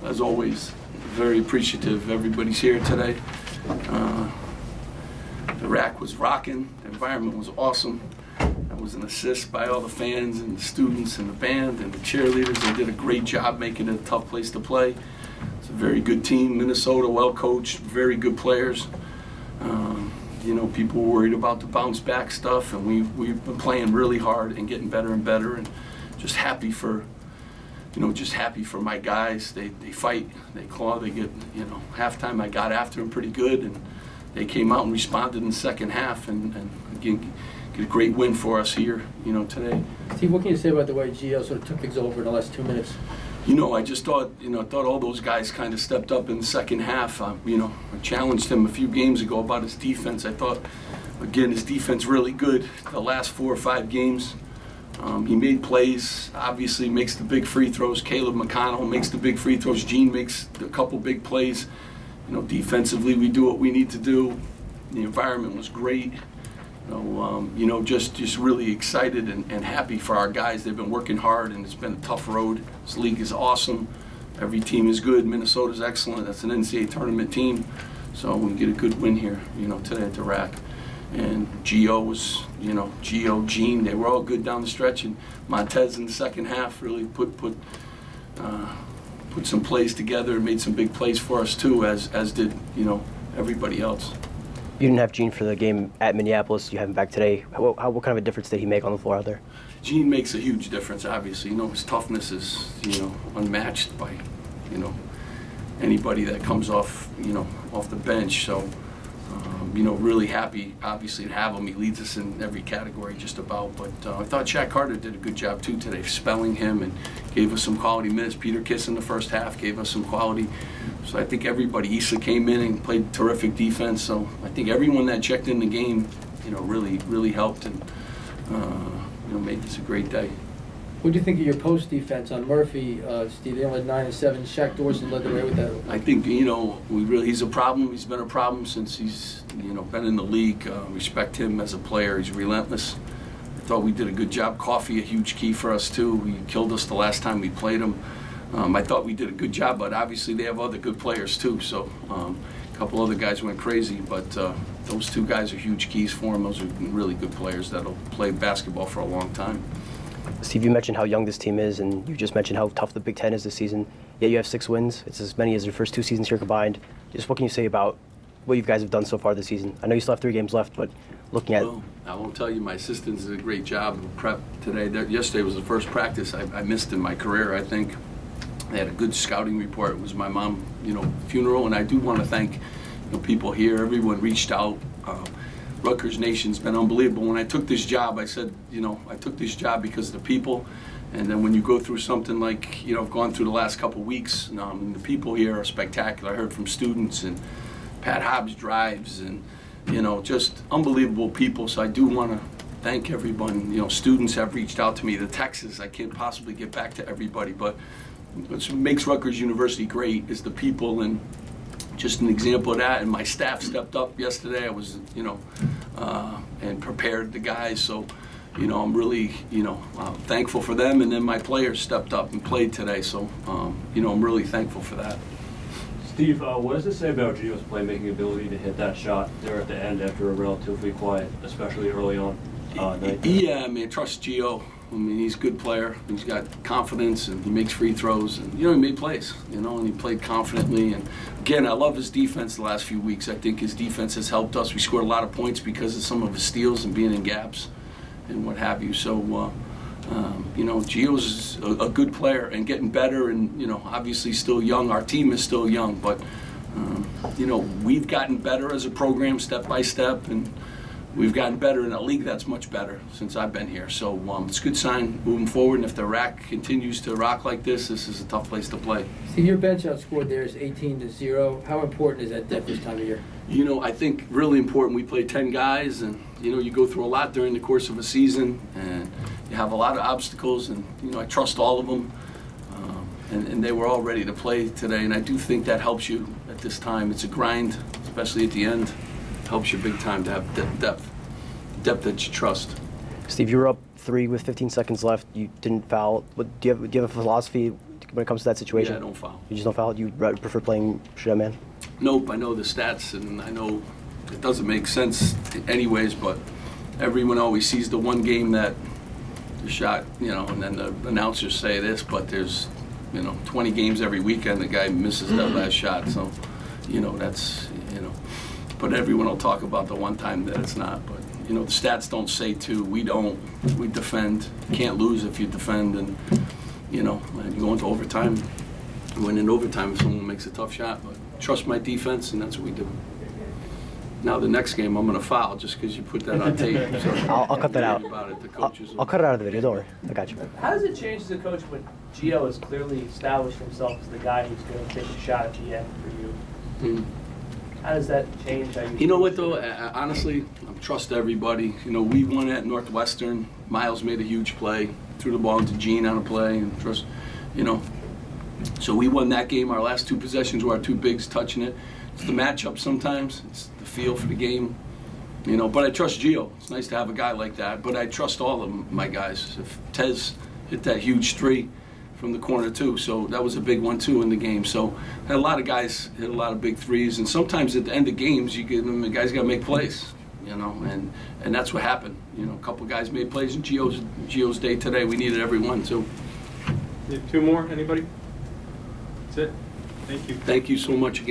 as always, very appreciative. Everybody's here today. The rack was rocking. The environment was awesome. That was an assist by all the fans and the students and the band and the cheerleaders. They did a great job making it a tough place to play. It's a very good team. Minnesota, well coached, very good players. People were worried about the bounce back stuff, and we've been playing really hard and getting better and better, and just happy for my guys. They fight, they claw, they get, halftime I got after them pretty good, and they came out and responded in the second half, and again, get a great win for us here, today. Steve, what can you say about the way Gio sort of took things over in the last 2 minutes? I just thought all those guys kind of stepped up in the second half. I challenged him a few games ago about his defense. I thought, again, his defense really good the last 4 or 5 games. He made plays, obviously makes the big free throws. Caleb McConnell makes the big free throws. Gene makes a couple big plays. Defensively, we do what we need to do. The environment was great. Just really excited and happy for our guys. They've been working hard, and it's been a tough road. This league is awesome. Every team is good. Minnesota's excellent. That's an NCAA tournament team. So we get a good win here, today at the rack. And Gio was, Gene, they were all good down the stretch. And Montez in the second half really put some plays together and made some big plays for us too, as did, everybody else. You didn't have Gene for the game at Minneapolis. You have him back today. What kind of a difference did he make on the floor out there? Gene makes a huge difference, obviously. His toughness is, unmatched by, anybody that comes off, off the bench. So, really happy, obviously, to have him. He leads us in every category just about. But I thought Shaq Carter did a good job, too, today, spelling him and gave us some quality minutes. Peter Kiss in the first half gave us some quality. So I think everybody, Issa came in and played terrific defense. So I think everyone that checked in the game, really helped and, made this a great day. What do you think of your post defense on Murphy, Steve? They only had 9 and 7. Shaq Dorsey led the way with that. I think, he's a problem. He's been a problem since he's, been in the league. Respect him as a player. He's relentless. I thought we did a good job. Coffee, a huge key for us, too. He killed us the last time we played him. I thought we did a good job, but obviously they have other good players, too. So a couple other guys went crazy, but those 2 guys are huge keys for him. Those are really good players that'll play basketball for a long time. Steve, you mentioned how young this team is, and you just mentioned how tough the Big Ten is this season. Yet you have 6 wins. It's as many as your first 2 seasons here combined. Just what can you say about what you guys have done so far this season? I know you still have 3 games left, but looking at... Well, I won't tell you, my assistants did a great job of prep today. Yesterday was the first practice I missed in my career, I think. They had a good scouting report. It was my mom's, funeral, and I do want to thank, people here. Everyone reached out. Rutgers Nation's been unbelievable. When I took this job, I said, I took this job because of the people. And then when you go through something like, I've gone through the last couple of weeks, the people here are spectacular. I heard from students, and Pat Hobbs drives, and, just unbelievable people. So I do want to thank everyone. Students have reached out to me. The Texas, I can't possibly get back to everybody, but what makes Rutgers University great is the people, and just an example of that. And my staff stepped up yesterday. I was, and prepared the guys. So, I'm really, thankful for them. And then my players stepped up and played today. So, I'm really thankful for that. Steve, what does it say about Gio's playmaking ability to hit that shot there at the end after a relatively quiet, especially early on night? Yeah, I trust Gio. He's a good player. He's got confidence, and he makes free throws, and he made plays, and he played confidently. And again, I love his defense the last few weeks. I think his defense has helped us. We scored a lot of points because of some of his steals and being in gaps and what have you. So, Gio's a good player and getting better, and obviously still young. Our team is still young, but we've gotten better as a program step by step, and we've gotten better in a league that's much better since I've been here. So it's a good sign moving forward. And if the rack continues to rock like this is a tough place to play. Steve, your bench outscored theirs 18-0. How important is that depth this time of year? I think really important. We play 10 guys, and you go through a lot during the course of a season, and you have a lot of obstacles, and I trust all of them. And they were all ready to play today, and I do think that helps you at this time. It's a grind, especially at the end. Helps you big time to have depth that you trust. Steve, you were up 3 with 15 seconds left. You didn't foul. Do you have a philosophy when it comes to that situation? Yeah, I don't foul. You just don't foul? You prefer playing shootout man? Nope, I know the stats, and I know it doesn't make sense anyways, but everyone always sees the one game that the shot, and then the announcers say this, but there's, 20 games every weekend the guy misses that last shot, so, that's, but everyone will talk about the one time that it's not, but, the stats don't say to, we don't, we defend. You can't lose if you defend, and, you go into overtime, you win in overtime if someone makes a tough shot, but trust my defense, and that's what we do. Now the next game, I'm going to foul just because you put that on tape. So I'll cut that out. about it. The coaches I'll cut it out of the video. Don't worry. I got you. How does it change as a coach when Gio has clearly established himself as the guy who's going to take a shot at the end for you? How does that change how you? You know what though? Honestly, I trust everybody. We won at Northwestern. Miles made a huge play, threw the ball into Gene on a play, and trust. So we won that game. Our last two possessions were our two bigs touching it. It's the matchup sometimes. It's the feel for the game. But I trust Gio. It's nice to have a guy like that. But I trust all of my guys. If Tez hit that huge three from the corner too, so that was a big one too in the game. So had a lot of guys hit a lot of big threes, and sometimes at the end of games, you get them. The guys got to make plays. And that's what happened. A couple guys made plays. And Gio's day today, we needed everyone too. Two more. Anybody? That's it. Thank you. Thank you so much again.